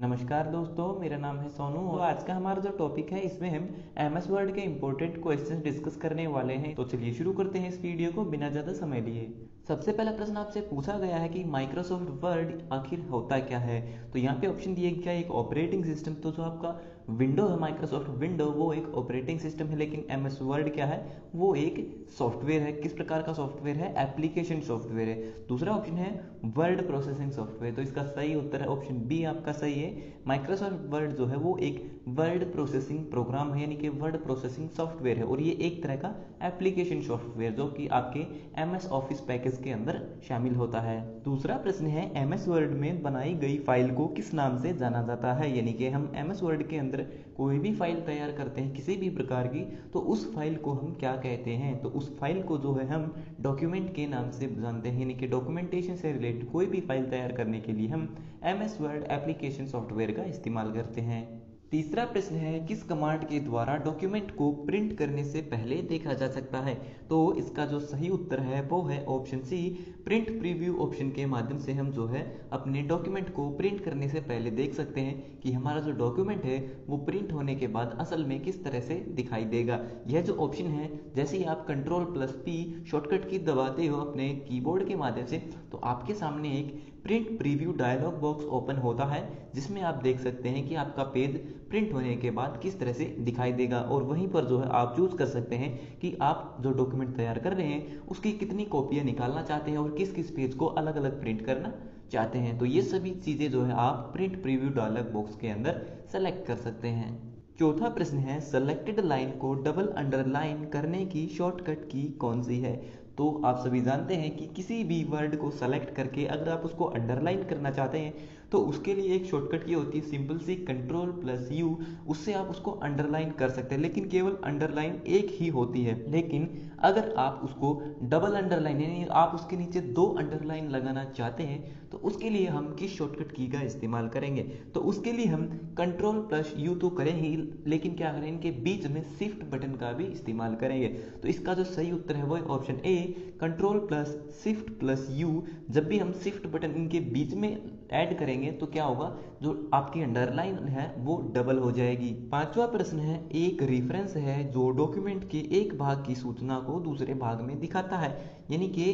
नमस्कार दोस्तों, मेरा नाम है सोनू और आज का हमारा जो टॉपिक है इसमें हम एमएस वर्ड के इंपॉर्टेंट क्वेश्चंस डिस्कस करने वाले हैं। तो चलिए शुरू करते हैं इस वीडियो को बिना ज़्यादा समय लिए। सबसे पहला प्रश्न आपसे पूछा गया है कि माइक्रोसॉफ्ट वर्ड आखिर होता क्या है। तो यहाँ पे ऑप्शन दिए गया एक ऑपरेटिंग सिस्टम। तो जो आपका विंडो है, माइक्रोसॉफ्ट विंडो, वो एक ऑपरेटिंग सिस्टम है, लेकिन एमएस वर्ड क्या है, वो एक सॉफ्टवेयर है। किस प्रकार का सॉफ्टवेयर है? एप्लीकेशन सॉफ्टवेयर है। दूसरा ऑप्शन है वर्ड प्रोसेसिंग सॉफ्टवेयर। तो इसका सही उत्तर है ऑप्शन बी आपका सही है। माइक्रोसॉफ्ट वर्ड जो है वो एक वर्ड प्रोसेसिंग प्रोग्राम है, यानी कि वर्ड प्रोसेसिंग सॉफ्टवेयर है, और ये एक तरह का एप्लीकेशन सॉफ्टवेयर जो कि आपके एमएस ऑफिस पैकेज के अंदर शामिल होता है। दूसरा प्रश्न है एमएस वर्ड में बनाई गई फाइल को किस नाम से जाना जाता है। यानी कि हम एमएस वर्ड के अंदर कोई भी फाइल तैयार करते हैं किसी भी प्रकार की, तो उस फाइल को हम क्या कहते हैं? तो उस फाइल को जो है हम डॉक्यूमेंट के नाम से जानते हैं। यानी कि डॉक्यूमेंटेशन से रिलेटेड कोई भी फाइल तैयार करने के लिए हम एमएस वर्ड एप्लीकेशन सॉफ्टवेयर का इस्तेमाल करते हैं। तीसरा प्रश्न है किस कमांड के द्वारा डॉक्यूमेंट को प्रिंट करने से पहले देखा जा सकता है। तो इसका जो सही उत्तर है वो है option C, print preview option के माध्यम से हम जो है अपने डॉक्यूमेंट को प्रिंट करने से पहले देख सकते हैं कि हमारा जो डॉक्यूमेंट है वो प्रिंट होने के बाद असल में किस तरह से दिखाई देगा। यह जो ऑप्शन है, जैसे ही आप Ctrl+P शॉर्टकट की दबाते हो अपने कीबोर्ड के माध्यम से, तो आपके सामने एक print preview dialog box open होता है, जिसमें आप देख सकते हैं कि आपका पेज प्रिंट होने के बाद किस तरह से दिखाई देगा। और वहीं पर जो है आप चूज कर सकते हैं कि आप जो डॉक्यूमेंट तैयार कर रहे हैं उसकी कितनी कॉपियां निकालना चाहते हैं और किस किस पेज को अलग अलग प्रिंट करना चाहते हैं। तो ये सभी चीजें जो है आप प्रिंट प्रीव्यू डायलॉग बॉक्स के अंदर सेलेक्ट कर सकते हैं। चौथा प्रश्न है सेलेक्टेड लाइन को डबल अंडरलाइन करने की शॉर्टकट की कौन सी है। तो आप सभी जानते हैं कि किसी भी वर्ड को सेलेक्ट करके अगर आप उसको अंडरलाइन करना चाहते हैं तो उसके लिए एक शॉर्टकट की होती है सिंपल सी Ctrl+U। उससे आप उसको अंडरलाइन कर सकते हैं, लेकिन केवल अंडरलाइन एक ही होती है। लेकिन अगर आप उसको डबल अंडरलाइन यानी आप उसके नीचे 2 अंडरलाइन लगाना चाहते हैं तो उसके लिए हम किस शॉर्टकट की का इस्तेमाल करेंगे? तो उसके लिए हम Ctrl+U तो करेंगे, लेकिन क्या करें, इनके बीच में शिफ्ट बटन का भी इस्तेमाल करेंगे। तो इसका जो सही उत्तर है वो है ऑप्शन ए, Ctrl+Shift+U। जब भी हम शिफ्ट बटन इनके बीच में ऐड करेंगे तो क्या होगा, जो आपकी अंडरलाइन है वो डबल हो जाएगी। पांचवा प्रश्न है एक रेफरेंस है जो डॉक्यूमेंट के एक भाग की सूचना को दूसरे भाग में दिखाता है। यानी कि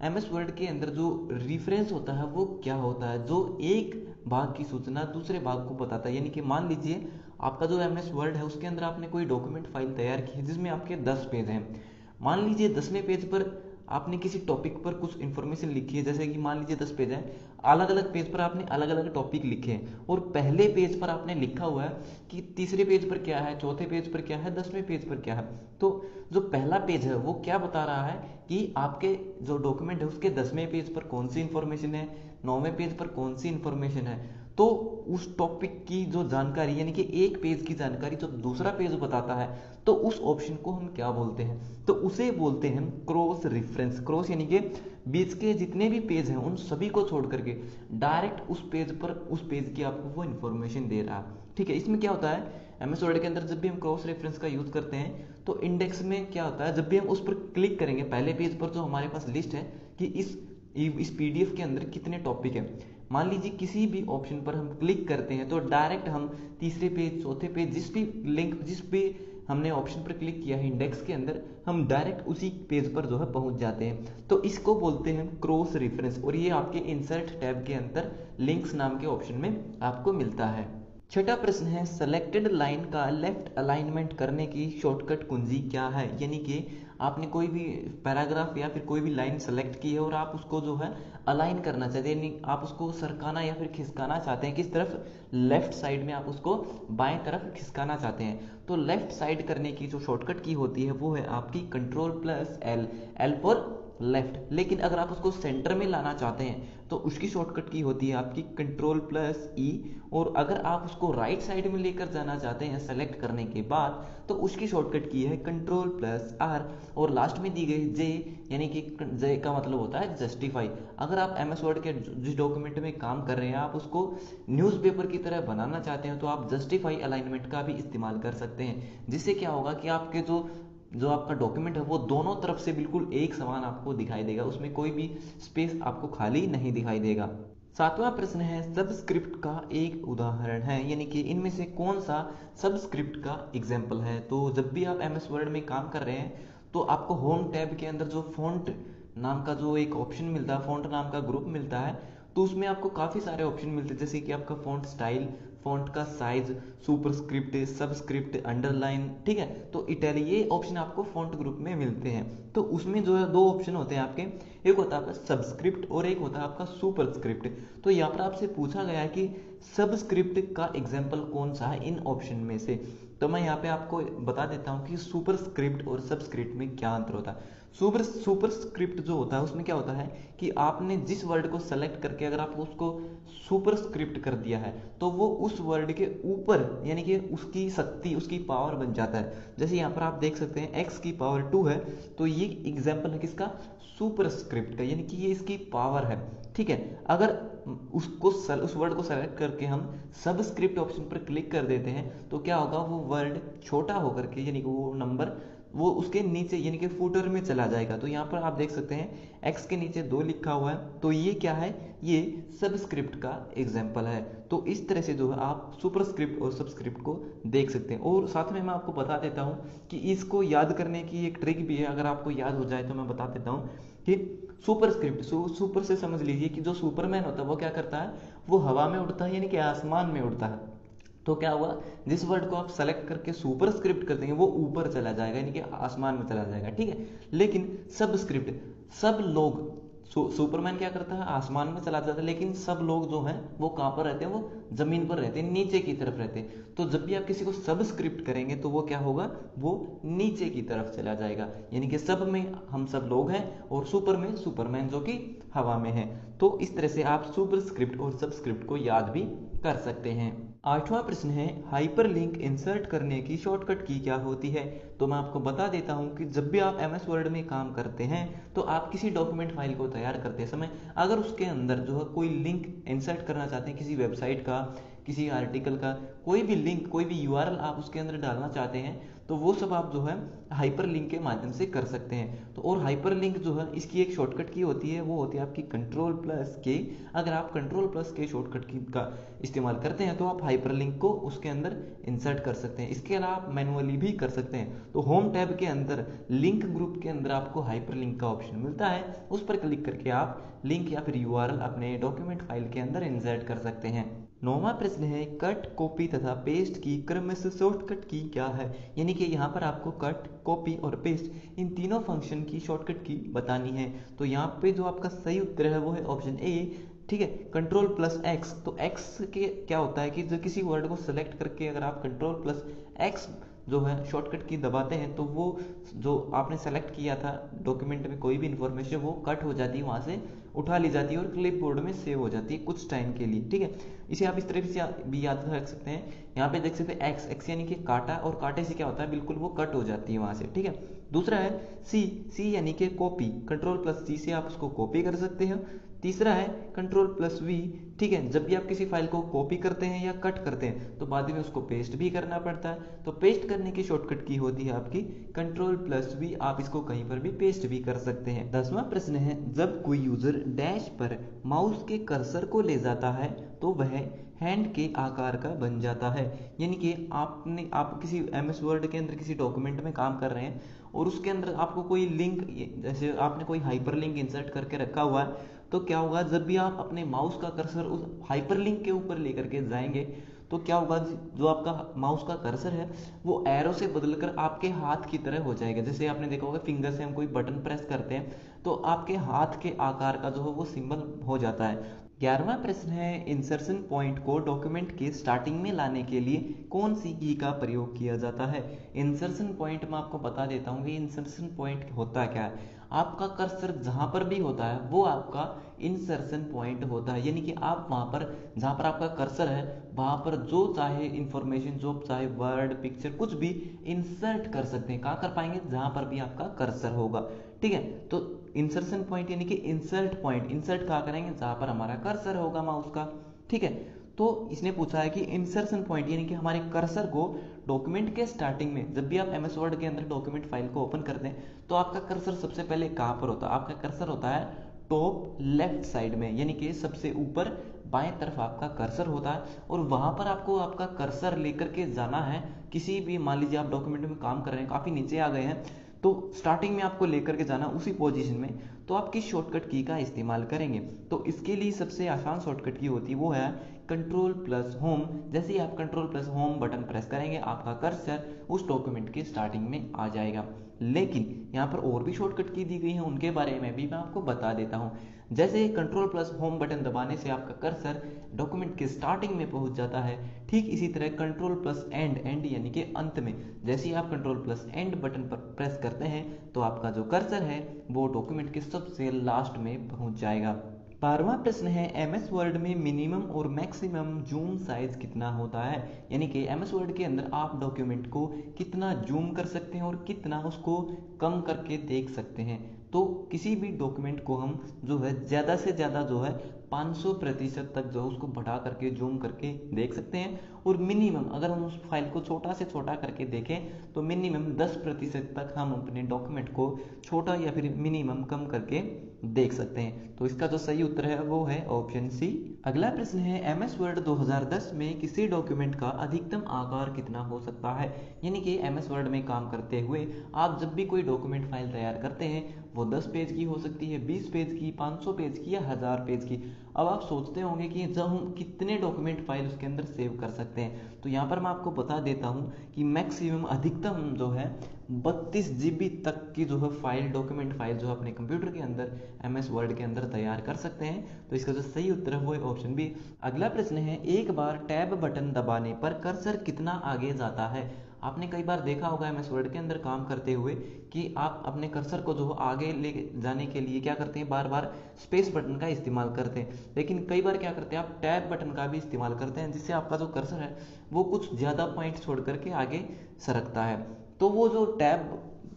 एमएस वर्ड के अंदर जो रेफरेंस होता है वो क्या होता है? जो एक भाग की सूचना दूसरे भाग को बताता है। यानी कि मान लीजिए आपका जो एमएस वर्ड है उसके अंदर आपने कोई डॉक्यूमेंट फाइल तैयार की है जिसमें आपके 10 पेज हैं। मान लीजिए 10वें पेज पर आपने किसी टॉपिक पर कुछ इन्फॉर्मेशन लिखी है, जैसे कि मान लीजिए 10 पेज है, अलग अलग पेज पर आपने अलग अलग टॉपिक लिखे हैं, और पहले पेज पर आपने लिखा हुआ है कि तीसरे पेज पर क्या है, चौथे पेज पर क्या है, 10वें पेज पर क्या है। तो जो पहला पेज है वो क्या बता रहा है कि आपके जो डॉक्यूमेंट है उसके 10वें पेज पर कौन सी इन्फॉर्मेशन है, 9वें पेज पर कौन सी इन्फॉर्मेशन है। तो उस टॉपिक की जो जानकारी यानी कि एक पेज की जानकारी जो दूसरा पेज बताता है, तो उस ऑप्शन को हम क्या बोलते हैं? तो उसे बोलते हैं हम क्रॉस रेफरेंस। क्रॉस यानी कि बीच के जितने भी पेज हैं उन सभी को छोड़ करके डायरेक्ट उस पेज पर उस पेज की आपको वो इन्फॉर्मेशन दे रहा है। ठीक है, इसमें क्या होता है, एमएस वर्ड के अंदर जब भी हम क्रॉस रेफरेंस का यूज करते हैं तो इंडेक्स में क्या होता है, जब भी हम उस पर क्लिक करेंगे पहले पेज पर जो हमारे पास लिस्ट है कि इस पीडीएफ के अंदर कितने टॉपिक है, मान लीजिए किसी भी ऑप्शन पर हम क्लिक करते हैं तो डायरेक्ट हम तीसरे पेज, चौथे पेज, जिस भी हमने ऑप्शन पर क्लिक किया है इंडेक्स के अंदर, हम डायरेक्ट उसी पेज पर जो है पहुंच जाते हैं। तो इसको बोलते हैं क्रॉस रेफरेंस, और ये आपके इंसर्ट टैब के अंदर लिंक्स नाम के ऑप्शन में आपको मिलता है। छठा प्रश्न है सेलेक्टेड लाइन का लेफ्ट अलाइनमेंट करने की शॉर्टकट कुंजी क्या है। यानी कि आपने कोई भी पैराग्राफ या फिर कोई भी लाइन सेलेक्ट की है और आप उसको जो है अलाइन करना चाहते हैं, यानी आप उसको सरकाना या फिर खिसकाना चाहते हैं, किस तरफ, लेफ्ट साइड में आप उसको बाएं तरफ खिसकाना चाहते हैं। तो लेफ्ट साइड करने की जो शॉर्टकट की होती है वो है आपकी Ctrl+L, एल फॉर लेफ्ट। लेकिन अगर आप उसको सेंटर में लाना चाहते हैं तो उसकी शॉर्टकट की होती है आपकी Ctrl+E। और अगर आप उसको राइट साइड में लेकर जाना चाहते हैं सेलेक्ट करने के बाद तो उसकी शॉर्टकट की है Ctrl+R। और लास्ट में दी गई J, यानी कि J का मतलब होता है जस्टिफाई। अगर आप एमएस वर्ड के जिस डॉक्यूमेंट में काम कर रहे हैं आप उसको न्यूज़पेपर की तरह बनाना चाहते हैं तो आप जस्टिफाई अलाइनमेंट का भी इस्तेमाल कर सकते हैं, जिससे क्या होगा कि आपके जो आपका डॉक्यूमेंट है वो दोनों तरफ से बिल्कुल एक समान आपको दिखाई देगा, उसमें कोई भी स्पेस आपको खाली नहीं दिखाई देगा। सातवां प्रश्न है सबस्क्रिप्ट का एक उदाहरण है, यानी कि इनमें से कौन सा सबस्क्रिप्ट का एग्जाम्पल है। तो जब भी आप एमएस वर्ड में काम कर रहे हैं तो आपको होम टैब के अंदर जो फॉन्ट नाम का जो एक ऑप्शन मिलता है, फॉन्ट नाम का ग्रुप मिलता है, तो उसमें आपको काफ़ी सारे ऑप्शन मिलते हैं, जैसे कि आपका फॉन्ट स्टाइल, फॉन्ट का साइज, सुपरस्क्रिप्ट, सबस्क्रिप्ट, अंडरलाइन, ठीक है। तो इटैलिक ये ऑप्शन आपको फॉन्ट ग्रुप में मिलते हैं। तो उसमें जो है दो ऑप्शन होते हैं आपके, एक होता है आपका सबस्क्रिप्ट और एक होता है आपका सुपरस्क्रिप्ट। तो यहाँ पर आपसे पूछा गया है कि सबस्क्रिप्ट का एग्जाम्पल कौन सा है इन ऑप्शन में से। तो मैं यहाँ पे आपको बता देता हूँ कि सुपरस्क्रिप्ट और सबस्क्रिप्ट में क्या अंतर होता है। सुपरस्क्रिप्ट जो होता है उसमें क्या होता है कि आपने जिस वर्ड को सेलेक्ट करके अगर आप उसको सुपरस्क्रिप्ट कर दिया है तो वो उस वर्ड के ऊपर, यानी कि उसकी शक्ति, उसकी पावर बन जाता है। जैसे यहाँ पर आप देख सकते हैं x की पावर 2 है, तो ये एग्जाम्पल है किसका, सुपरस्क्रिप्ट का, यानी कि ये इसकी पावर है, ठीक है। अगर उस वर्ड को सेलेक्ट करके हम सबस्क्रिप्ट ऑप्शन पर क्लिक कर देते हैं तो क्या होगा, वो वर्ड छोटा होकर के, यानी कि वो नंबर वो उसके नीचे यानी कि फुटर में चला जाएगा। तो यहाँ पर आप देख सकते हैं x के नीचे 2 लिखा हुआ है, तो ये क्या है, ये सबस्क्रिप्ट का एग्जाम्पल है। तो इस तरह से जो है आप सुपरस्क्रिप्ट और सबस्क्रिप्ट को देख सकते हैं। और साथ में मैं आपको बता देता हूँ कि इसको याद करने की एक ट्रिक भी है, अगर आपको याद हो जाए तो मैं बता देता हूँ कि सुपरस्क्रिप्ट, सुपर से समझ लीजिए कि जो सुपरमैन होता है वो क्या करता है, वो हवा में उड़ता है, यानी कि आसमान में उड़ता है। तो क्या हुआ, जिस वर्ड को आप सेलेक्ट करके सुपरस्क्रिप्ट कर देंगे वो ऊपर चला जाएगा, यानी कि आसमान में चला जाएगा, ठीक है। लेकिन सबस्क्रिप्ट, सब लोग, सुपरमैन क्या करता है, आसमान में चला जाता है, लेकिन सब लोग जो हैं वो कहाँ पर रहते हैं, वो जमीन पर रहते हैं, नीचे की तरफ रहते हैं। तो जब भी आप किसी को सबस्क्रिप्ट करेंगे तो वो क्या होगा, वो नीचे की तरफ चला जाएगा, यानी कि सब में हम सब लोग हैं और सुपर में सुपरमैन जो कि हवा में है। तो इस तरह से आप सुपरस्क्रिप्ट और सबस्क्रिप्ट को याद भी कर सकते हैं। आठवां प्रश्न है हाइपरलिंक इंसर्ट करने की शॉर्टकट की क्या होती है। तो मैं आपको बता देता हूं कि जब भी आप एमएस वर्ड में काम करते हैं तो आप किसी डॉक्यूमेंट फाइल को तैयार करते समय अगर उसके अंदर जो है कोई लिंक इंसर्ट करना चाहते हैं, किसी वेबसाइट का, किसी आर्टिकल का, कोई भी लिंक, कोई भी यूआरएल आप उसके अंदर डालना चाहते हैं, तो वो सब आप जो है हाइपरलिंक के माध्यम से कर सकते हैं। तो और हाइपरलिंक जो है इसकी एक शॉर्टकट की होती है, वो होती है आपकी कंट्रोल+K। अगर आप कंट्रोल+K शॉर्टकट की का इस्तेमाल करते हैं तो आप हाइपरलिंक को उसके अंदर इंसर्ट कर सकते हैं। इसके अलावा आप मैनुअली भी कर सकते हैं। तो होम टैब के अंदर लिंक ग्रुप के अंदर आपको हाइपरलिंक का ऑप्शन मिलता है, उस पर क्लिक करके आप लिंक या फिर यूआरएल अपने डॉक्यूमेंट फाइल के अंदर इंसर्ट कर सकते हैं। नौवां प्रश्न है कट, कॉपी तथा पेस्ट की क्रमशः शॉर्टकट की क्या है। यानी कि यहाँ पर आपको कट, कॉपी और पेस्ट इन तीनों फंक्शन की शॉर्टकट की बतानी है। तो यहाँ पे जो आपका सही उत्तर है वो है ऑप्शन ए, ठीक है, कंट्रोल+X। तो X के क्या होता है कि जो किसी वर्ड को सेलेक्ट करके अगर आप कंट्रोल+X जो है शॉर्टकट की दबाते हैं तो वो जो आपने सेलेक्ट किया था डॉक्यूमेंट में कोई भी इंफॉर्मेशन वो कट हो जाती है, वहां से उठा ली जाती है और क्लिपबोर्ड में सेव हो जाती है कुछ टाइम के लिए, ठीक है। इसे आप इस तरह से भी याद रख सकते हैं। यहाँ पे देख सकते हैं एक्स, एक्स यानी कि काटा, और काटे से क्या होता है, बिल्कुल वो कट हो जाती है वहां से, ठीक है। दूसरा है सी, सी यानी कि कॉपी, कंट्रोल+C से आप उसको कॉपी कर सकते हैं। तीसरा है कंट्रोल+V, ठीक है, जब भी आप किसी फाइल को कॉपी करते हैं या कट करते हैं तो बाद में उसको पेस्ट भी करना पड़ता है। तो पेस्ट करने की शॉर्टकट की होती है आपकी कंट्रोल+V, आप इसको कहीं पर भी पेस्ट भी कर सकते हैं। 10वां प्रश्न है जब कोई यूजर डैश पर माउस के कर्सर को ले जाता है तो वह हैंड के आकार का बन जाता है। यानी कि आप किसी एमएस वर्ड के अंदर किसी डॉक्यूमेंट में काम कर रहे हैं और उसके अंदर आपको कोई लिंक, जैसे आपने कोई हाइपरलिंक इंसर्ट करके रखा हुआ है, तो क्या होगा जब भी आप अपने माउस का कर्सर उस हाइपरलिंक के ऊपर लेकर के जाएंगे तो क्या होगा, जो आपका माउस का कर्सर है वो एरो से बदलकर आपके हाथ की तरह हो जाएगा। जैसे आपने देखा होगा फिंगर से हम कोई बटन प्रेस करते हैं तो आपके हाथ के आकार का जो है वो सिंबल हो जाता है। 11वां प्रश्न है इंसर्शन पॉइंट को डॉक्यूमेंट के स्टार्टिंग में लाने के लिए कौन सी की का प्रयोग किया जाता है। इंसर्शन पॉइंट में आपको बता देता हूँ कि इंसर्शन पॉइंट होता क्या है। आपका कर्सर जहां पर भी होता है वो आपका इंसर्शन पॉइंट होता है, यानी कि आप वहां पर जहां पर आपका कर्सर है वहां पर जो चाहे इंफॉर्मेशन, जो चाहे वर्ड, पिक्चर, कुछ भी इंसर्ट कर सकते हैं। कहाँ कर पाएंगे, जहां पर भी आपका कर्सर होगा, ठीक है। तो इंसर्शन पॉइंट यानी कि इंसर्ट पॉइंट, इंसर्ट कहाँ करेंगे, जहां पर हमारा कर्सर होगा माउस का, ठीक है। तो इसने पूछा है कि इंसर्शन पॉइंट यानी कि हमारे कर्सर को डॉक्यूमेंट के स्टार्टिंग में, जब भी आप एमएस वर्ड के अंदर डॉक्यूमेंट फाइल को ओपन करते हैं तो आपका कर्सर सबसे पहले कहाँ पर होता है, आपका कर्सर होता है टॉप लेफ्ट साइड में, यानी कि सबसे ऊपर बाएं तरफ आपका कर्सर होता है और वहां पर आपको आपका कर्सर लेकर के जाना है। किसी भी, मान लीजिए आप डॉक्यूमेंट में काम कर रहे हैं, काफी नीचे आ गए हैं, तो स्टार्टिंग में आपको लेकर के जाना उसी पोजीशन में, तो आप किस शॉर्टकट की का इस्तेमाल करेंगे? तो इसके लिए सबसे आसान शॉर्टकट की होती है वो है कंट्रोल प्लस होम। जैसे ही आप control plus home button press करेंगे, आपका कर्सर उस डॉक्यूमेंट के स्टार्टिंग में आ जाएगा। लेकिन यहाँ पर और भी शॉर्टकट की दी गई है, उनके बारे में भी मैं आपको बता देता हूँ। जैसे कंट्रोल प्लस होम बटन दबाने से आपका कर्सर डॉक्यूमेंट के स्टार्टिंग में पहुंच जाता है, ठीक इसी तरह कंट्रोल प्लस एंड यानी कि अंत में, जैसे ही आप कंट्रोल प्लस एंड बटन पर प्रेस करते हैं तो आपका जो कर्सर है वो डॉक्यूमेंट के सबसे लास्ट में पहुंच जाएगा। 12वां प्रश्न है एमएस वर्ड में मिनिमम और मैक्सिमम जूम साइज कितना होता है? यानी कि एमएस वर्ड के अंदर आप डॉक्यूमेंट को कितना जूम कर सकते हैं और कितना उसको कम करके देख सकते हैं। तो किसी भी डॉक्यूमेंट को हम जो है ज़्यादा से ज़्यादा जो है 500% तक जो है उसको बढ़ा करके जूम करके देख सकते हैं, और मिनिमम अगर हम उस फाइल को छोटा से छोटा करके देखें तो मिनिमम 10% तक हम अपने डॉक्यूमेंट को छोटा या फिर मिनिमम कम करके देख सकते हैं। तो इसका जो सही उत्तर है वो है ऑप्शन सी। अगला प्रश्न है एमएस वर्ड 2010 में किसी डॉक्यूमेंट का अधिकतम आकार कितना हो सकता है? यानी कि एमएस वर्ड में काम करते हुए आप जब भी कोई डॉक्यूमेंट फाइल तैयार करते हैं वो 10 पेज की हो सकती है, 20 पेज की, 500 पेज की या 1000 पेज की। अब आप सोचते होंगे कि जब हम कितने डॉक्यूमेंट फाइल उसके अंदर सेव कर सकते हैं, तो यहाँ पर मैं आपको बता देता हूँ कि मैक्सिमम अधिकतम जो है 32 GB तक की जो है फाइल, डॉक्यूमेंट फाइल जो है अपने कंप्यूटर के अंदर एमएस वर्ड के अंदर तैयार कर सकते हैं। तो इसका जो सही उत्तर है वो है ऑप्शन बी। अगला प्रश्न है एक बार टैब बटन दबाने पर कर्सर कितना आगे जाता है? आपने कई बार देखा होगा एमएस वर्ड के अंदर काम करते हुए कि आप अपने कर्सर को जो आगे ले जाने के लिए क्या करते हैं, बार बार स्पेस बटन का इस्तेमाल करते हैं। लेकिन कई बार क्या करते हैं, आप टैब बटन का भी इस्तेमाल करते हैं, जिससे आपका जो कर्सर है वो कुछ ज़्यादा पॉइंट छोड़ करके आगे सरकता है। तो वो जो टैब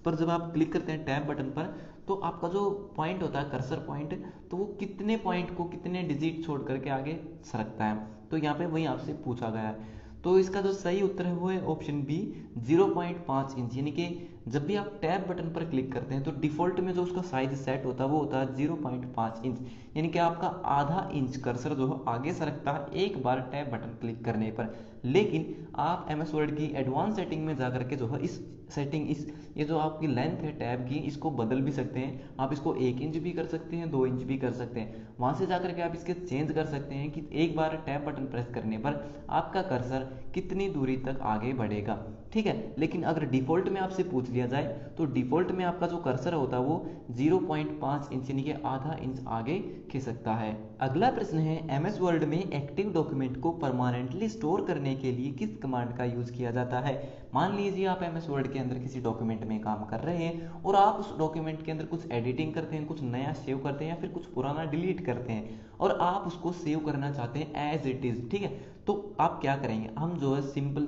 पर जब आप क्लिक करते हैं टैब बटन पर, तो आपका जो पॉइंट होता है कर्सर पॉइंट, तो वो कितने पॉइंट को कितने डिजिट छोड़ करके आगे सरकता है। तो यहाँ पे वही आपसे पूछा गया है। तो इसका जो सही उत्तर है वो है ऑप्शन बी 0.5 इंच। यानी कि जब भी आप टैब बटन पर क्लिक करते हैं तो डिफॉल्ट में जो उसका साइज सेट होता है वो होता है 0.5 इंच। यानी कि आपका आधा इंच कर्सर जो है आगे सरकता है एक बार टैब बटन क्लिक करने पर। लेकिन आप एमएस वर्ड की एडवांस सेटिंग में जाकर के जो है इस सेटिंग, इस ये जो आपकी लेंथ है टैब की, इसको बदल भी सकते हैं। आप इसको 1 इंच भी कर सकते हैं, 2 इंच भी कर सकते हैं। वहां से जाकर के आप इसके चेंज कर सकते हैं कि एक बार टैब बटन प्रेस करने पर आपका कर्सर कितनी दूरी तक आगे बढ़ेगा, ठीक है। लेकिन अगर डिफॉल्ट में आपसे पूछ लिया जाए तो डिफॉल्ट में आपका जो कर्सर होता है वो 0.5 इंच यानी कि आधा इंच आगे खिसकता है। अगला प्रश्न है एमएस वर्ड में एक्टिव डॉक्यूमेंट को परमानेंटली स्टोर करने के लिए किस कमांड का यूज किया जाता है? मान लीजिए आप एमएस वर्ड के अंदर किसी डॉक्यूमेंट में काम कर रहे हैं और आप उस डॉक्यूमेंट के अंदर कुछ एडिटिंग करते हैं, कुछ नया सेव करते हैं या फिर कुछ पुराना डिलीट करते हैं और आप उसको सेव करना चाहते हैं एज इट इज, ठीक है। तो आप क्या करेंगे, हम जो है सिंपल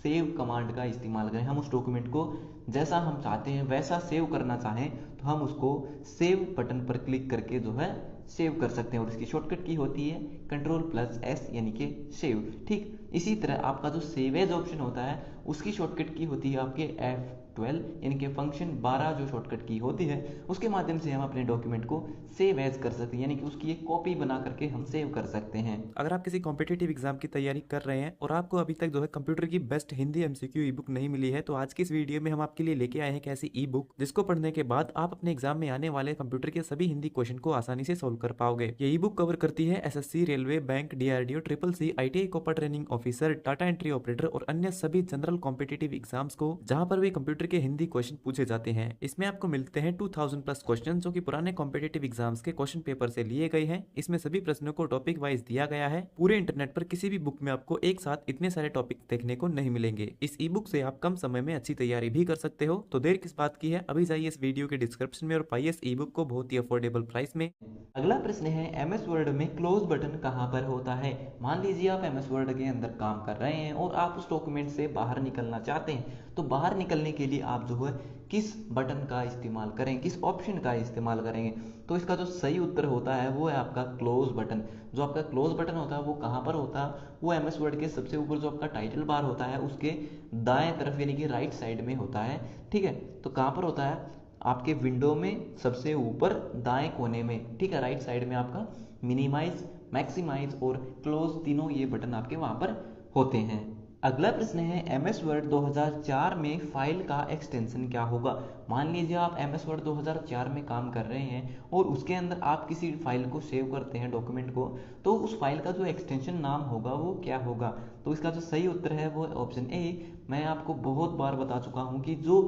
सेव कमांड का इस्तेमाल करें। हम उस डॉक्यूमेंट को जैसा हम चाहते हैं वैसा सेव करना चाहें तो हम उसको सेव बटन पर क्लिक करके जो है सेव कर सकते हैं, और इसकी शॉर्टकट की होती है कंट्रोल प्लस एस यानी कि सेव, ठीक। इसी तरह आपका जो सेव एज ऑप्शन होता है उसकी शॉर्टकट की होती है आपके F12 यानी कि फंक्शन 12 जो शॉर्टकट की होती है उसके माध्यम से हम अपने डॉक्यूमेंट को सेव एज कर सकते हैं, यानी कि उसकी एक कॉपी बना करके हम सेव कर सकते हैं। अगर आप किसी कॉम्पिटिटिव एग्जाम की तैयारी कर रहे हैं और आपको अभी तक जो है कंप्यूटर की बेस्ट हिंदी एमसीक्यू ई बुक नहीं मिली है, तो आज की इस वीडियो में हम आपके लिए लेके आए हैं एक ऐसी ई बुक जिसको पढ़ने के बाद आप अपने एग्जाम में आने वाले कंप्यूटर के सभी हिंदी क्वेश्चन को आसानी से सोल्व कर पाओगे। ये ई बुक कवर करती है SSC, railway, bank, DRDO, triple C, ITI कॉपर training officer, data entry operator और अन्य सभी जनरल कॉम्पिटिटिव एग्जाम्स को जहां पर भी कंप्यूटर के हिंदी क्वेश्चन पूछे जाते हैं। इसमें आपको मिलते हैं 2000 प्लस क्वेश्चन जो कि पुराने कॉम्पिटिटिव एग्जाम्स के क्वेश्चन पेपर से लिए गए हैं। इसमें सभी प्रश्नों को टॉपिक वाइज दिया गया है। पूरे इंटरनेट पर किसी भी बुक में आपको एक साथ इतने सारे टॉपिक देखने को नहीं मिलेंगे। इस ई बुक से आप कम समय में अच्छी तैयारी भी कर सकते हो। तो देर किस बात की है, अभी जाइए इस वीडियो के डिस्क्रिप्शन में और पाइए इस ई बुक को बहुत ही अफोर्डेबल प्राइस में। अगला प्रश्न है एमएस वर्ड में क्लोज बटन कहां पर होता है? मान लीजिए आप एमएस वर्ड के अंदर काम कर रहे हैं और आप उस डॉक्यूमेंट से बाहर निकलना चाहते हैं, तो बाहर निकलने के लिए आप जो है किस बटन का इस्तेमाल करेंगे, किस ऑप्शन का इस्तेमाल करेंगे? तो इसका जो सही उत्तर होता है वो है आपका क्लोज बटन। जो आपका क्लोज बटन होता है वो कहाँ पर होता है, वो एमएस वर्ड के सबसे ऊपर जो आपका टाइटल बार होता है उसके दाएं तरफ यानी कि राइट साइड में होता है, ठीक है। तो कहाँ पर होता है, आपके विंडो में सबसे ऊपर दाएं कोने में, ठीक है, राइट साइड में आपका मिनिमाइज, मैक्सिमाइज और क्लोज तीनों ये बटन आपके वहां पर होते हैं। अगला प्रश्न है MS वर्ड 2004 में फाइल का एक्सटेंशन क्या होगा। मान लीजिए आप MS वर्ड 2004 में काम कर रहे हैं और उसके अंदर आप किसी फाइल को सेव करते हैं, डॉक्यूमेंट को, तो उस फाइल का जो एक्सटेंशन नाम होगा वो क्या होगा। तो इसका जो सही उत्तर है वो ऑप्शन ए। मैं आपको बहुत बार बता चुका हूं कि जो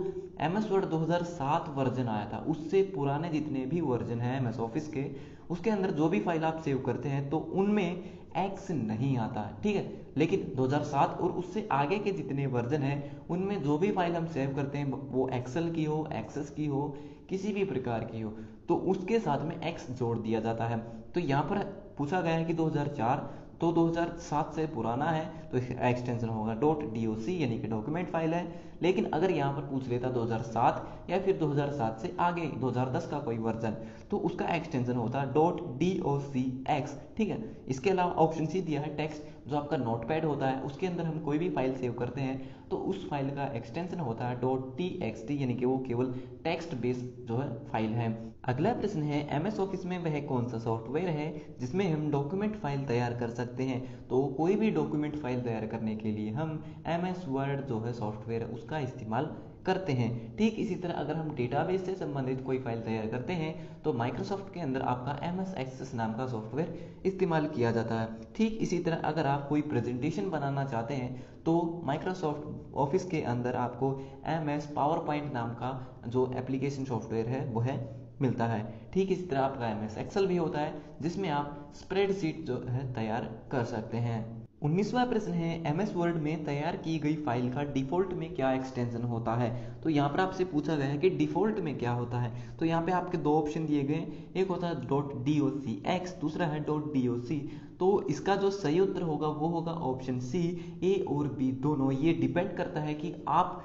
MS वर्ड 2007 वर्जन आया था उससे पुराने जितने भी वर्जन है MS ऑफिस के, उसके अंदर जो भी फाइल आप सेव करते हैं तो उनमें एक्स नहीं आता, ठीक है। लेकिन 2007 और उससे आगे के जितने वर्जन हैं उनमें जो भी फाइल हम सेव करते हैं वो एक्सेल की हो, एक्सेस की हो, किसी भी प्रकार की हो, तो उसके साथ में एक्स जोड़ दिया जाता है। तो यहाँ पर पूछा गया है कि 2004, तो 2007 से पुराना है तो इसका एक्सटेंशन होगा .doc यानी कि डॉक्यूमेंट फाइल है। लेकिन अगर यहाँ पर पूछ लेता 2007 या फिर 2007 से आगे 2010 का कोई वर्जन, तो उसका एक्सटेंशन होता .docx, ठीक है। इसके अलावा ऑप्शन सी दिया है टेक्स्ट, जो आपका नोटपैड होता है उसके अंदर हम कोई भी फाइल सेव करते हैं तो उस फाइल का एक्सटेंशन होता है .txt यानी कि वो केवल टेक्स्ट बेस्ड जो है फाइल है। अगला प्रश्न है MS ऑफिस में वह कौन सा सॉफ्टवेयर है जिसमें हम डॉक्यूमेंट फाइल तैयार कर सकते हैं। तो कोई भी डॉक्यूमेंट फाइल तैयार करने के लिए हम MS वर्ड जो है सॉफ्टवेयर उसका इस्तेमाल करते हैं। ठीक इसी तरह अगर हम डेटाबेस से संबंधित कोई फाइल तैयार करते हैं तो माइक्रोसॉफ्ट के अंदर आपका MS एक्सेस नाम का सॉफ्टवेयर इस्तेमाल किया जाता है। ठीक इसी तरह अगर आप कोई प्रेजेंटेशन बनाना चाहते हैं तो माइक्रोसॉफ्ट ऑफिस के अंदर आपको MS पावर पॉइंट नाम का जो एप्लीकेशन सॉफ्टवेयर है वो है मिलता है। ठीक इसी तरह आपका MS एक्सेल भी होता है जिसमें आप स्प्रेडशीट जो है तैयार कर सकते हैं। 19वां प्रश्न है MS वर्ड में तैयार की गई फाइल का डिफॉल्ट में क्या एक्सटेंशन होता है। तो यहाँ पर आपसे पूछा गया है कि डिफॉल्ट में क्या होता है। तो यहाँ पे आपके दो ऑप्शन दिए गए, एक होता है .docx, दूसरा है .doc। तो इसका जो सही उत्तर होगा वो होगा ऑप्शन सी, ए और बी दोनों। ये डिपेंड करता है कि आप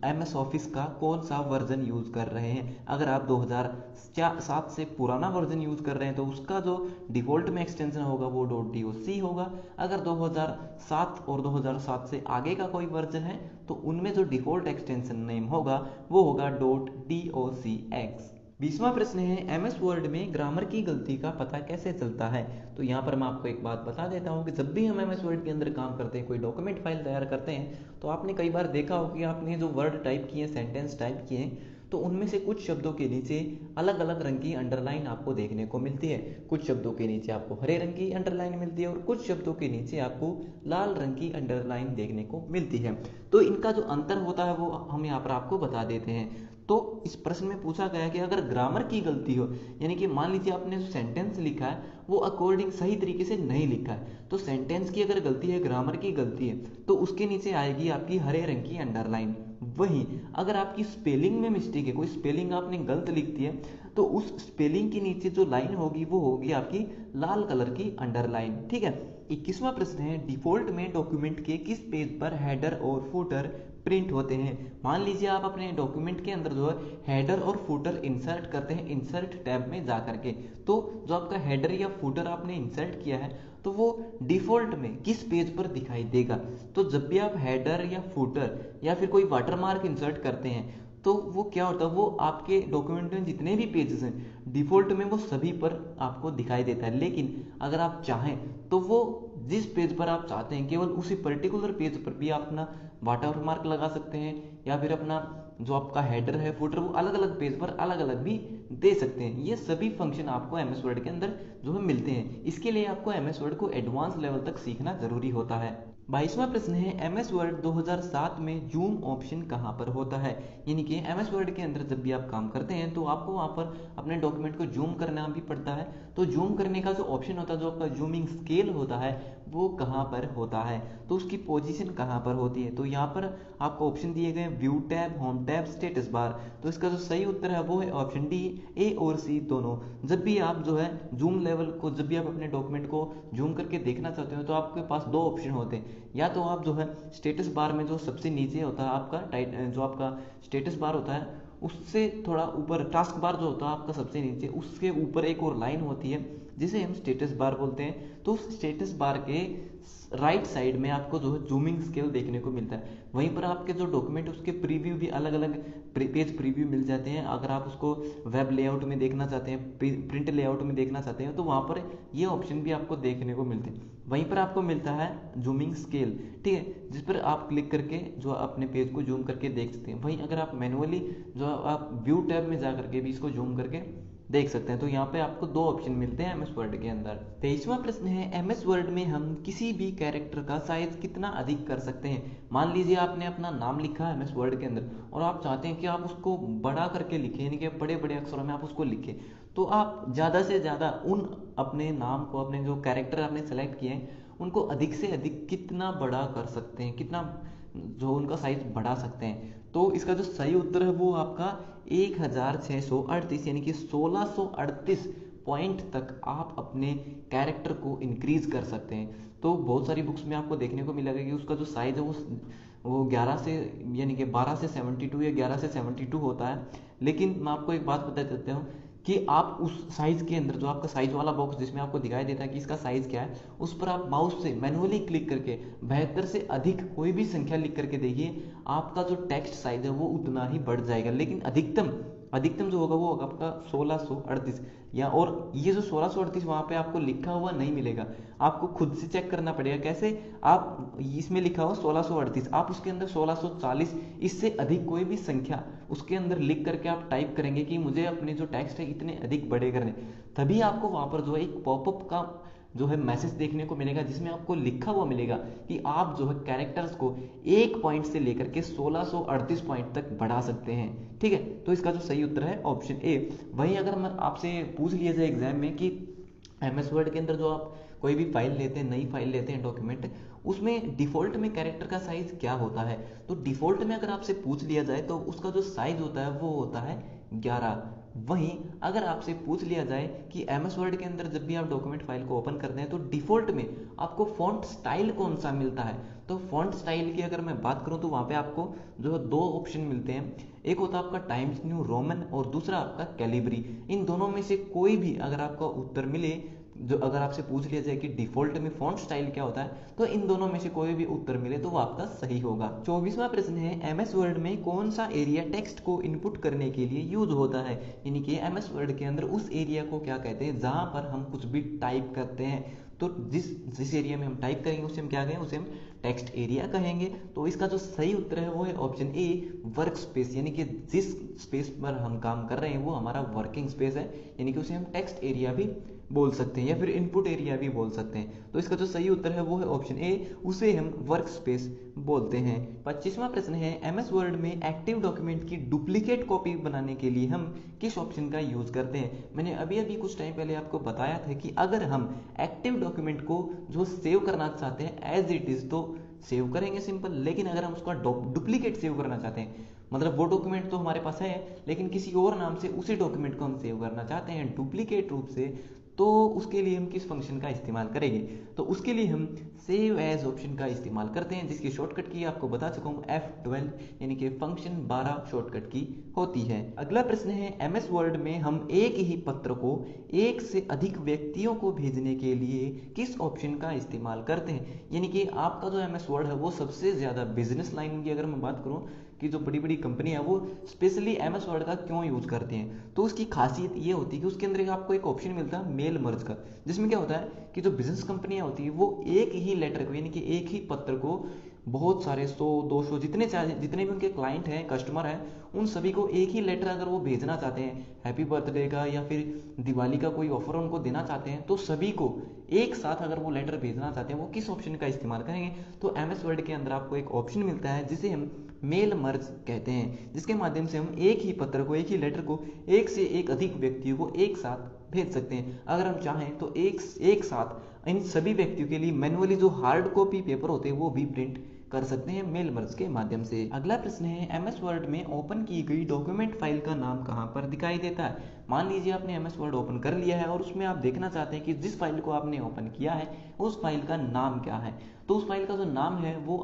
MS ऑफिस का कौन सा वर्जन यूज कर रहे हैं। अगर आप 2007 से पुराना वर्जन यूज कर रहे हैं तो उसका जो डिफॉल्ट में एक्सटेंशन होगा वो .doc होगा। अगर 2007 और 2007 से आगे का कोई वर्जन है तो उनमें जो डिफॉल्ट एक्सटेंशन नेम होगा वो होगा .docx। 20वां प्रश्न है MS वर्ड में ग्रामर की गलती का पता कैसे चलता है। तो यहाँ पर मैं आपको एक बात बता देता हूँ कि जब भी हम MS वर्ड के अंदर काम करते हैं, कोई डॉक्यूमेंट फाइल तैयार करते हैं, तो आपने कई बार देखा हो कि आपने जो वर्ड टाइप किए, सेंटेंस टाइप किए, तो उनमें से कुछ शब्दों के नीचे अलग अलग रंग की अंडरलाइन आपको देखने को मिलती है। कुछ शब्दों के नीचे आपको हरे रंग की अंडरलाइन मिलती है और कुछ शब्दों के नीचे आपको लाल रंग की अंडरलाइन देखने को मिलती है। तो इनका जो अंतर होता है वो हम यहाँ पर आपको बता देते हैं। तो इस प्रश्न में पूछा गया कि अगर ग्रामर की गलती हो, यानी कि मान लीजिए आपने जो सेंटेंस लिखा है वो अकॉर्डिंग सही तरीके से नहीं लिखा है, तो सेंटेंस की अगर गलती है, ग्रामर की गलती है, तो उसके नीचे आएगी आपकी हरे रंग की अंडरलाइन। वहीं अगर आपकी स्पेलिंग में मिस्टेक है, कोई स्पेलिंग आपने गलत लिख दी है, तो उस स्पेलिंग के नीचे जो लाइन होगी वो होगी आपकी लाल कलर की अंडरलाइन। ठीक है। 21वां प्रश्न है डिफॉल्ट में डॉक्यूमेंट के किस पेज पर हेडर और फुटर प्रिंट होते हैं। मान लीजिए आप अपने डॉक्यूमेंट के अंदर जो है हेडर और फुटर इंसर्ट करते हैं इंसर्ट टैब में जा करके, तो जो आपका हेडर या फुटर आपने इंसर्ट किया है तो वो डिफॉल्ट में किस पेज पर दिखाई देगा। तो जब भी आप हेडर या फुटर या फिर कोई वाटरमार्क इंसर्ट करते हैं तो वो क्या होता है, वो आपके डॉक्यूमेंट में जितने भी पेजेस हैं डिफॉल्ट में वो सभी पर आपको दिखाई देता है। लेकिन अगर आप चाहें तो वो जिस पेज पर आप चाहते हैं केवल उसी पर्टिकुलर पेज पर भी आप अपना वाटरमार्क लगा सकते हैं या फिर अपना जो आपका हेडर है फुटर वो अलग अलग पेज पर अलग अलग भी दे सकते हैं। ये सभी फंक्शन आपको MS वर्ड के अंदर जो है मिलते हैं। इसके लिए आपको MS वर्ड को एडवांस लेवल तक सीखना जरूरी होता है। 22वां प्रश्न है MS वर्ड 2007 में जूम ऑप्शन कहां पर होता है। यानी कि MS वर्ड के अंदर जब भी आप काम करते हैं तो आपको वहां पर अपने डॉक्यूमेंट को जूम करना भी पड़ता है। तो जूम करने का जो ऑप्शन होता है, जो आपका जूमिंग स्केल होता है, वो कहां पर होता है, तो उसकी पोजीशन कहां पर होती है। तो यहाँ पर आपको ऑप्शन दिए गए view tab, home tab, status bar. तो इसका जो सही उत्तर है वो है ऑप्शन डी, ए और सी दोनों। जब भी आप जो है जूम लेवल को, जब भी आप अपने डॉक्यूमेंट को जूम करके देखना चाहते हो तो आपके पास दो ऑप्शन होते हैं। या तो आप जो है स्टेटस बार में जो सबसे नीचे होता है आपका जो आपका स्टेटस बार होता है उससे थोड़ा ऊपर टास्क बार जो होता है आपका सबसे नीचे, उसके ऊपर एक और लाइन होती है जिसे हम स्टेटस बार बोलते हैं। तो स्टेटस बार के राइट साइड में आपको जो है जूमिंग स्केल देखने को मिलता है। वहीं पर आपके जो डॉक्यूमेंट उसके प्रीव्यू भी अलग अलग पेज प्रीव्यू मिल जाते हैं। अगर आप उसको वेब लेआउट में देखना चाहते हैं, प्रिंट लेआउट में देखना चाहते हैं, तो वहाँ पर ये ऑप्शन भी आपको देखने को मिलते हैं। वहीं पर आपको मिलता है जूमिंग स्केल, ठीक है, जिस पर आप क्लिक करके जो अपने पेज को जूम करके देख सकते हैं। वहीं अगर आप मैनुअली जो आप व्यू टैब में जा करके भी इसको जूम करके देख सकते हैं। तो यहाँ पे आपको दो ऑप्शन मिलते हैं एमएस वर्ड के अंदर। 23वां प्रश्न है, एमएस वर्ड में हम किसी भी कैरेक्टर का साइज कितना अधिक कर सकते हैं। मान लीजिए आपने अपना नाम लिखा है एमएस वर्ड के अंदर और आप चाहते हैं कि आप उसको बड़ा करके लिखें, यानी कि बड़े बड़े अक्षरों में आप उसको लिखें। तो आप ज़्यादा से ज़्यादा उन अपने नाम को, अपने जो कैरेक्टर आपने सेलेक्ट किए हैं उनको अधिक से अधिक कितना बड़ा कर सकते हैं, कितना जो उनका साइज बढ़ा सकते हैं। तो इसका जो सही उत्तर है वो आपका 1638 यानी कि 1638 पॉइंट तक आप अपने कैरेक्टर को इंक्रीज कर सकते हैं। तो बहुत सारी बुक्स में आपको देखने को मिलेगा कि उसका जो साइज है वो 11 से यानी कि 12 से 72 या 11 से 72 होता है। लेकिन मैं आपको एक बात बता देता हूँ कि आप उस साइज के अंदर जो आपका साइज वाला बॉक्स जिसमें आपको दिखाई देता है कि इसका साइज क्या है, उस पर आप माउस से मैनुअली क्लिक करके 72 से अधिक कोई भी संख्या लिख करके देखिए, आपका जो टेक्स्ट साइज है वो उतना ही बढ़ जाएगा। लेकिन अधिकतम जो होगा वो होगा आपका 1638 या, और ये जो 1638 वहां पे आपको लिखा हुआ नहीं मिलेगा, आपको खुद से चेक करना पड़ेगा। कैसे? आप इसमें लिखा हो 1638, आप उसके अंदर 1640 इससे अधिक कोई भी संख्या उसके अंदर लिख करके आप टाइप करेंगे कि मुझे अपने जो टेक्स्ट है इतने अधिक बड़े करने, तभी आपको वहां पर जो है एक पॉपअप का जो है मैसेज देखने को मिलेगा जिसमें आपको लिखा हुआ मिलेगा कि आप जो है कैरेक्टर्स को 1 पॉइंट से लेकर के 1638 पॉइंट तक बढ़ा सकते हैं। ठीक है, तो इसका जो सही उत्तर है ऑप्शन ए। वहीं अगर मैं आपसे पूछ लिया जाए एग्जाम में कि एमएस वर्ड के अंदर जो आप कोई भी फाइल लेते हैं, नई फाइल लेते हैं, डॉक्यूमेंट, उसमें डिफॉल्ट में कैरेक्टर का साइज क्या होता है, तो डिफॉल्ट में अगर आपसे पूछ लिया जाए तो उसका जो साइज होता है वो होता है 11। वहीं अगर आपसे पूछ लिया जाए कि एमएस वर्ड के अंदर जब भी आप डॉक्यूमेंट फाइल को ओपन करते हैं तो डिफॉल्ट में आपको फॉन्ट स्टाइल कौन सा मिलता है, तो फॉन्ट स्टाइल की अगर मैं बात करूं तो वहां पे आपको जो है 2 ऑप्शन मिलते हैं। एक होता है आपका टाइम्स न्यू रोमन और दूसरा आपका कैलिब्री। इन दोनों में से कोई भी अगर आपका उत्तर मिले, जो अगर आपसे पूछ लिया जाए कि डिफॉल्ट में फॉन्ट स्टाइल क्या होता है, तो इन दोनों में से कोई भी उत्तर मिले तो वो आपका सही होगा। 24वां प्रश्न है, एमएस वर्ड में कौन सा एरिया टेक्स्ट को इनपुट करने के लिए यूज होता है, यानी कि एमएस वर्ड के अंदर उस एरिया को क्या कहते हैं जहां पर हम कुछ भी टाइप करते हैं। तो जिस एरिया में हम टाइप करेंगे उसे हम क्या कहेंगे, उसे हम टेक्स्ट एरिया कहेंगे। तो इसका जो सही उत्तर है वो है ऑप्शन ए, वर्क स्पेस, यानी कि जिस स्पेस पर हम काम कर रहे हैं वो हमारा वर्किंग स्पेस है, यानी कि उसे हम टेक्स्ट एरिया भी बोल सकते हैं या फिर इनपुट एरिया भी बोल सकते हैं। तो इसका जो सही उत्तर है वो है ऑप्शन ए, उसे हम वर्क स्पेस बोलते हैं। 25वां प्रश्न है, एमएस वर्ड में एक्टिव डॉक्यूमेंट की डुप्लीकेट कॉपी बनाने के लिए हम किस ऑप्शन का यूज करते हैं। मैंने अभी कुछ टाइम पहले आपको बताया था कि अगर हम एक्टिव डॉक्यूमेंट को जो सेव करना चाहते हैं एज इट इज तो सेव करेंगे सिंपल, लेकिन अगर हम उसका डुप्लीकेट सेव करना चाहते हैं, मतलब वो डॉक्यूमेंट तो हमारे पास है लेकिन किसी और नाम से उसी डॉक्यूमेंट को हम सेव करना चाहते हैं डुप्लीकेट रूप से, तो उसके लिए हम किस फंक्शन का इस्तेमाल करेंगे, तो उसके लिए हम सेव एज ऑप्शन का इस्तेमाल करते हैं, जिसकी शॉर्टकट की आपको बता चुका हूं F12, यानी कि फंक्शन 12 शॉर्टकट की होती है। अगला प्रश्न है, एमएस वर्ड में हम एक ही पत्र को एक से अधिक व्यक्तियों को भेजने के लिए किस ऑप्शन का इस्तेमाल करते हैं, यानी कि आपका जो एमएस वर्ड है वो सबसे ज्यादा बिजनेस लाइन की अगर मैं बात करूं कि जो बड़ी बड़ी कंपनी है वो स्पेशली एमएस वर्ड का क्यों यूज करते हैं, तो उसकी खासियत ये होती है कि उसके अंदर आपको एक ऑप्शन मिलता है मेल मर्ज का, जिसमें क्या होता है कि जो बिजनेस कंपनियां होती है वो एक ही लेटर को, यानी कि एक ही पत्र को बहुत सारे 100-200 जितने भी उनके क्लाइंट हैं, कस्टमर हैं, उन सभी को एक ही लेटर अगर वो भेजना चाहते हैं, हैप्पी बर्थडे का या फिर दिवाली का कोई ऑफर उनको देना चाहते हैं, तो सभी को एक साथ अगर वो लेटर भेजना चाहते हैं वो किस ऑप्शन का इस्तेमाल करेंगे, तो एमएस वर्ड के अंदर आपको एक ऑप्शन मिलता है जिसे हम मेल मर्ज कहते हैं, जिसके माध्यम से हम एक ही पत्र को, एक ही लेटर को एक से एक अधिक व्यक्तियों को एक साथ भेज सकते हैं। अगर हम चाहें तो एक साथ इन सभी व्यक्तियों के लिए मैनुअली जो हार्ड कॉपी पेपर होते हैं वो भी प्रिंट कर सकते हैं मेल मर्ज के माध्यम से। अगला प्रश्न है, एमएस वर्ड में ओपन की गई डॉक्यूमेंट फाइल का नाम कहां पर दिखाई देता है। मान लीजिए आपने MS वर्ड ओपन कर लिया है और उसमें आप देखना चाहते हैं कि जिस फाइल को आपने ओपन किया है उस फाइल का नाम क्या है। तो उस फाइल का जो नाम है वो जो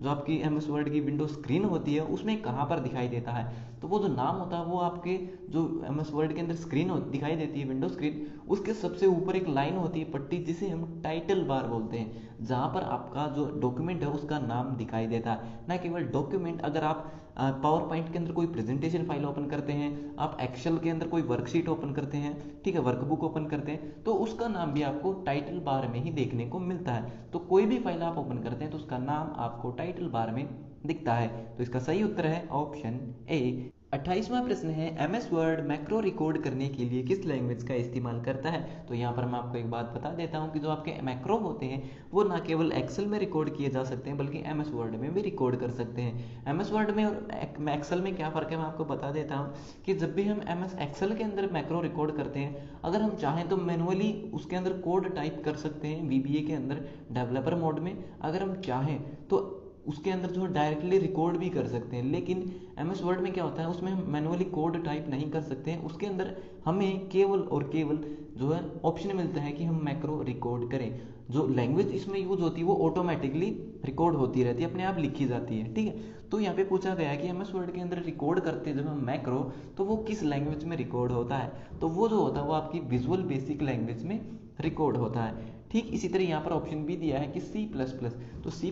आपकी MS वर्ड की विंडो स्क्रीन होती है उसमें कहाँ पर दिखाई देता है। तो वो जो नाम होता है वो आपके जो MS वर्ड के अंदर स्क्रीन दिखाई देती है, विंडो स्क्रीन, उसके सबसे ऊपर एक लाइन होती है, पट्टी, जिसे हम टाइटल बार बोलते हैं, जहाँ पर आपका जो डॉक्यूमेंट है उसका नाम दिखाई देता है। ना केवल डॉक्यूमेंट, अगर आप पावर पॉइंट के अंदर कोई प्रेजेंटेशन फाइल ओपन करते हैं, आप एक्सेल के अंदर कोई वर्कशीट ओपन करते हैं, ठीक है, वर्कबुक ओपन करते हैं, तो उसका नाम भी आपको टाइटल बार में ही देखने को मिलता है। तो कोई भी फाइल आप ओपन करते हैं तो उसका नाम आपको टाइटल बार में दिखता है। तो इसका सही उत्तर है ऑप्शन ए। 28वां प्रश्न है, MS वर्ड मैक्रो रिकॉर्ड करने के लिए किस लैंग्वेज का इस्तेमाल करता है। तो यहाँ पर मैं आपको एक बात बता देता हूँ कि जो आपके मैक्रो होते हैं वो ना केवल एक्सेल में रिकॉर्ड किए जा सकते हैं बल्कि MS वर्ड में भी रिकॉर्ड कर सकते हैं। MS वर्ड में और एक्सेल में क्या फ़र्क है मैं आपको बता देता हूँ कि जब भी हम MS एक्सेल के अंदर मैक्रो रिकॉर्ड करते हैं, अगर हम चाहें तो मैनुअली उसके अंदर कोड टाइप कर सकते हैं VBA के अंदर डेवलपर मोड में, अगर हम चाहें तो उसके अंदर जो डायरेक्टली रिकॉर्ड भी कर सकते हैं। लेकिन MS वर्ड में क्या होता है, उसमें हम मैनुअली कोड टाइप नहीं कर सकते हैं, उसके अंदर हमें केवल और केवल जो है ऑप्शन मिलता है कि हम मैक्रो रिकॉर्ड करें। जो लैंग्वेज इसमें यूज होती है वो ऑटोमेटिकली रिकॉर्ड होती रहती है, अपने आप लिखी जाती है, ठीक है। तो यहाँ पे पूछा गया है कि MS वर्ड के अंदर रिकॉर्ड करते हैं जब हम मैक्रो, तो वो किस लैंग्वेज में रिकॉर्ड होता है। तो वो जो होता है वो आपकी विजुअल बेसिक लैंग्वेज में रिकॉर्ड होता है। ठीक इसी तरह यहाँ पर ऑप्शन भी दिया है कि C++। तो C++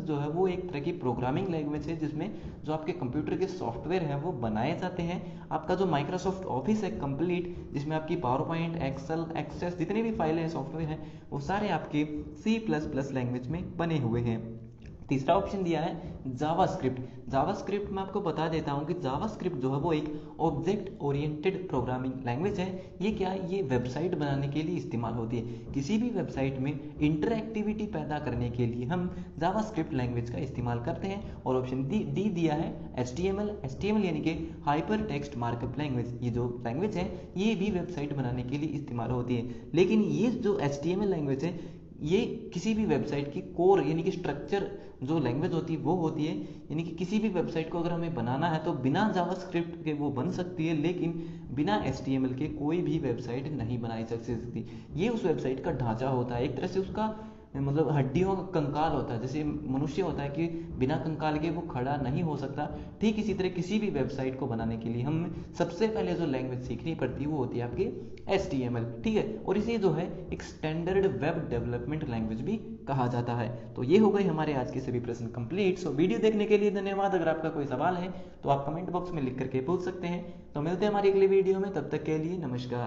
जो है वो एक तरह की प्रोग्रामिंग लैंग्वेज है जिसमें जो आपके कंप्यूटर के सॉफ्टवेयर हैं वो बनाए जाते हैं। आपका जो माइक्रोसॉफ्ट ऑफिस है कंप्लीट, जिसमें आपकी पावर पॉइंट, एक्सेल, एक्सेस, जितने भी फाइलें हैं, सॉफ्टवेयर हैं, वो सारे आपके C++ लैंग्वेज में बने हुए हैं। तीसरा ऑप्शन दिया है जावास्क्रिप्ट। जावास्क्रिप्ट मैं आपको बता देता हूँ कि जावास्क्रिप्ट जो है वो एक ऑब्जेक्ट ओरिएंटेड प्रोग्रामिंग लैंग्वेज है। ये क्या है, ये वेबसाइट बनाने के लिए इस्तेमाल होती है। किसी भी वेबसाइट में इंटरएक्टिविटी पैदा करने के लिए हम जावास्क्रिप्ट लैंग्वेज का इस्तेमाल करते हैं। और ऑप्शन डी दिया है HTML यानी कि हाइपर टेक्स्ट मार्कअप लैंग्वेज। ये जो लैंग्वेज है ये भी वेबसाइट बनाने के लिए इस्तेमाल होती है। लेकिन ये जो HTML लैंग्वेज है ये किसी भी वेबसाइट की कोर यानी कि स्ट्रक्चर जो लैंग्वेज होती है वो होती है। यानी कि किसी भी वेबसाइट को अगर हमें बनाना है तो बिना जावास्क्रिप्ट के वो बन सकती है, लेकिन बिना HTML के कोई भी वेबसाइट नहीं बनाई जा सकती। ये उस वेबसाइट का ढांचा होता है, एक तरह से उसका मतलब हड्डियों का कंकाल होता है। जैसे मनुष्य होता है कि बिना कंकाल के वो खड़ा नहीं हो सकता, ठीक इसी तरह किसी भी वेबसाइट को बनाने के लिए हम सबसे पहले जो लैंग्वेज सीखनी पड़ती है वो होती है आपकी HTML, ठीक है। और इसे जो है एक स्टैंडर्ड वेब डेवलपमेंट लैंग्वेज भी कहा जाता है। तो ये हो गई हमारे आज के सभी प्रश्न कंप्लीट। सो वीडियो देखने के लिए धन्यवाद। अगर आपका कोई सवाल है तो आप कमेंट बॉक्स में लिख करके पूछ सकते हैं। तो मिलते हैं हमारी अगली वीडियो में, तब तक के लिए नमस्कार।